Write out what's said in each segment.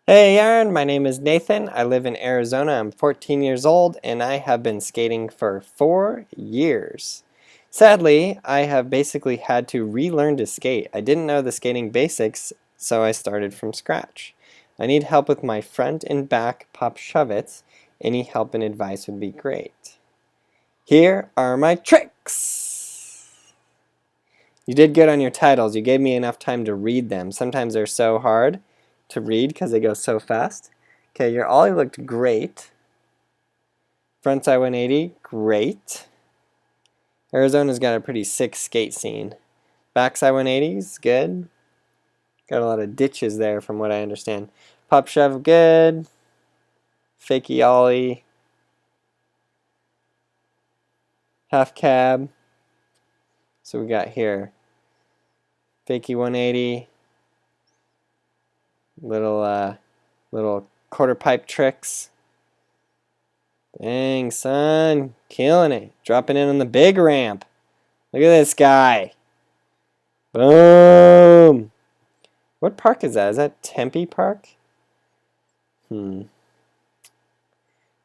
Hey Aaron, my name is Nathan. I live in Arizona. I'm 14 years old and I have been skating for 4 years. Sadly, I have basically had to relearn to skate. I didn't know the skating basics, so I started from scratch. I need help with my front and back pop shove-its. Any help and advice would be great. Here are my tricks. You did good on your titles. You gave me enough time to read them. Sometimes they're so hard to read because they go so fast. Okay, your ollie looked great. Frontside 180, great. Arizona's got a pretty sick skate scene. Backside 180s, good. Got a lot of ditches there from what I understand. Pop shove, good. Fakey ollie. Half cab. So we got here. Fakey 180. Little quarter pipe tricks. Dang, son. Killing it. Dropping in on the big ramp. Look at this guy. Boom. What park is that? Is that Tempe Park?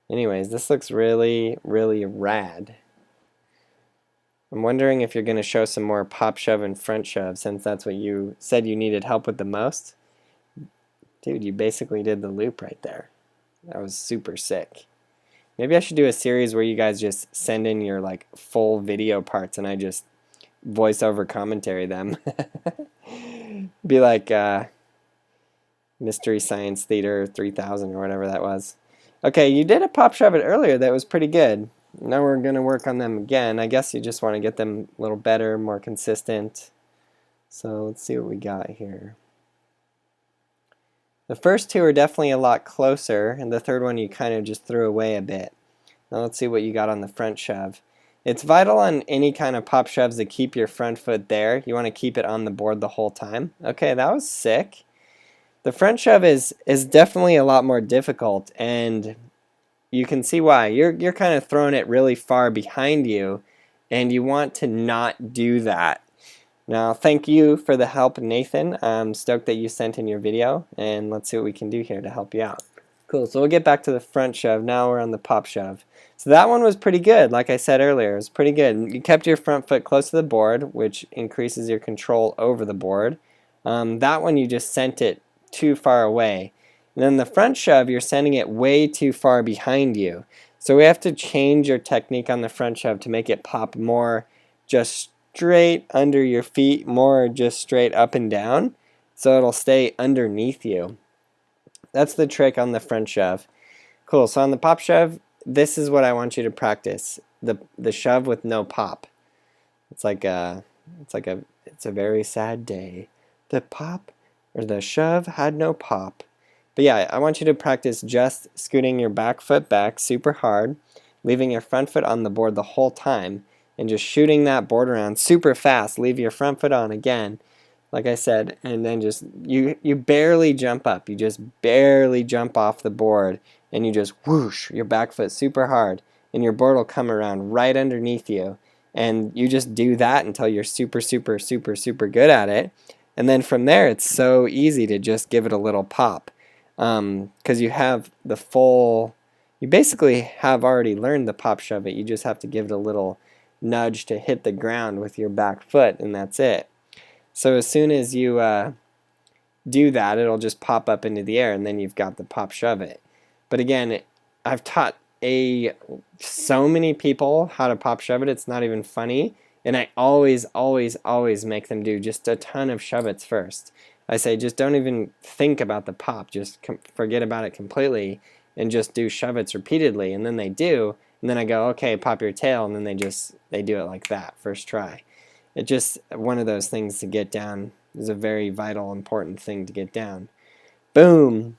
Anyways, this looks really, really rad. I'm wondering if you're going to show some more pop shove and front shove since that's what you said you needed help with the most. Dude, you basically did the loop right there. That was super sick. Maybe I should do a series where you guys just send in your like full video parts and I just voice over commentary them. Be like Mystery Science Theater 3000 or whatever that was. Okay, you did a pop shove it earlier that was pretty good. Now we're going to work on them again. I guess you just want to get them a little better, more consistent. So let's see what we got here. The first two are definitely a lot closer, and the third one you kind of just threw away a bit. Now let's see what you got on the front shove. It's vital on any kind of pop shoves to keep your front foot there. You want to keep it on the board the whole time. Okay, that was sick. The front shove is definitely a lot more difficult, and you can see why. You're kind of throwing it really far behind you, and you want to not do that. Now, thank you for the help, Nathan. I'm stoked that you sent in your video, and let's see what we can do here to help you out. Cool, so we'll get back to the front shove. Now we're on the pop shove. So that one was pretty good, like I said earlier. It was pretty good. You kept your front foot close to the board, which increases your control over the board. That one you just sent it too far away. And then the front shove, you're sending it way too far behind you. So we have to change your technique on the front shove to make it pop more just straight under your feet, more just straight up and down, so it'll stay underneath you. That's the trick on the front shove. Cool, so on the pop shove, this is what I want you to practice. The shove with no pop. It's a very sad day. The shove had no pop. But yeah, I want you to practice just scooting your back foot back super hard, leaving your front foot on the board the whole time, and just shooting that board around super fast. Leave your front foot on again, like I said, and then just you barely jump up. You just barely jump off the board, and you just whoosh your back foot super hard, and your board will come around right underneath you. And you just do that until you're super, super, super, super good at it. And then from there, it's so easy to just give it a little pop. Because you have the full, you basically have already learned the pop shove it. You just have to give it a little nudge to hit the ground with your back foot, and that's it. So as soon as you do that, it'll just pop up into the air, and then you've got the pop shove it. But again, I've taught so many people how to pop shove it, it's not even funny. And I always, always, always make them do just a ton of shove-its first. I say just don't even think about the pop, just forget about it completely and just do shove-its repeatedly. And then they do, and then I go, okay, pop your tail, and then they do it like that, first try. It's just one of those things to get down. Is a very vital, important thing to get down. Boom!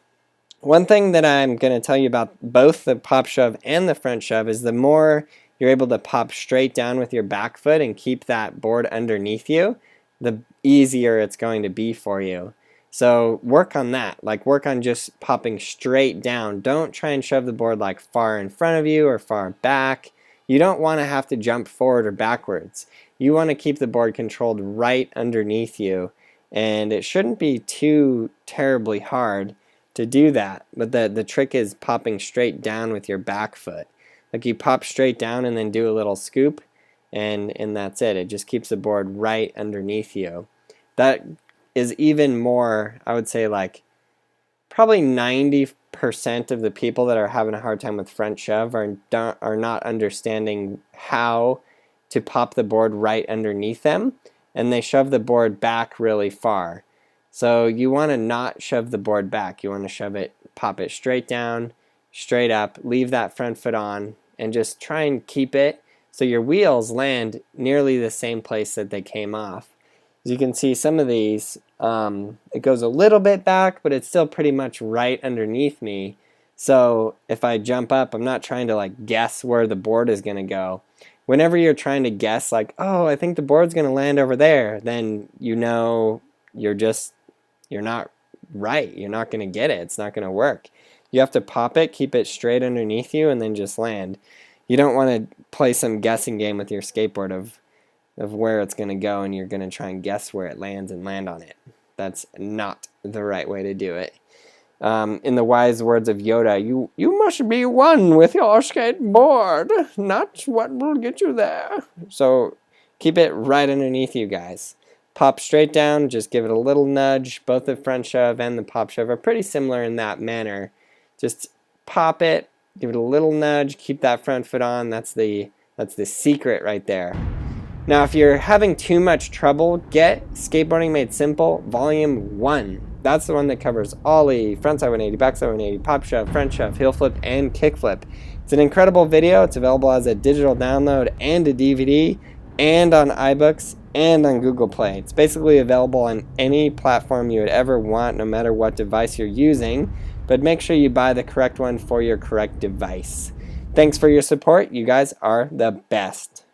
One thing that I'm going to tell you about both the pop shove and the front shove is the more you're able to pop straight down with your back foot and keep that board underneath you, the easier it's going to be for you. So work on that. Like work on just popping straight down. Don't try and shove the board like far in front of you or far back. You don't want to have to jump forward or backwards. You want to keep the board controlled right underneath you, and it shouldn't be too terribly hard. to do that. But the trick is popping straight down with your back foot. Like you pop straight down and then do a little scoop, and that's it. It just keeps the board right underneath you. That is even more, I would say, like probably 90% of the people that are having a hard time with front shove are not understanding how to pop the board right underneath them, and they shove the board back really far. So you want to not shove the board back. You want to shove it, pop it straight down, straight up, leave that front foot on, and just try and keep it so your wheels land nearly the same place that they came off. As you can see, some of these, it goes a little bit back, but it's still pretty much right underneath me. So if I jump up, I'm not trying to like guess where the board is going to go. Whenever you're trying to guess like, oh, I think the board's going to land over there, then you know you're not right. You're not going to get it. It's not going to work. You have to pop it, keep it straight underneath you, and then just land. You don't want to play some guessing game with your skateboard of where it's going to go, and you're going to try and guess where it lands and land on it. That's not the right way to do it. In the wise words of Yoda, you must be one with your skateboard, not what will get you there. So keep it right underneath you guys. Pop straight down, just give it a little nudge. Both the front shove and the pop shove are pretty similar in that manner. Just pop it, give it a little nudge, keep that front foot on. That's the secret right there. Now, if you're having too much trouble, get Skateboarding Made Simple Volume 1. That's the one that covers ollie, frontside 180, backside 180, pop shove, front shove, heel flip, and kick flip. It's an incredible video. It's available as a digital download and a DVD, and on iBooks, and on Google Play. It's basically available on any platform you would ever want, no matter what device you're using, but make sure you buy the correct one for your correct device. Thanks for your support. You guys are the best.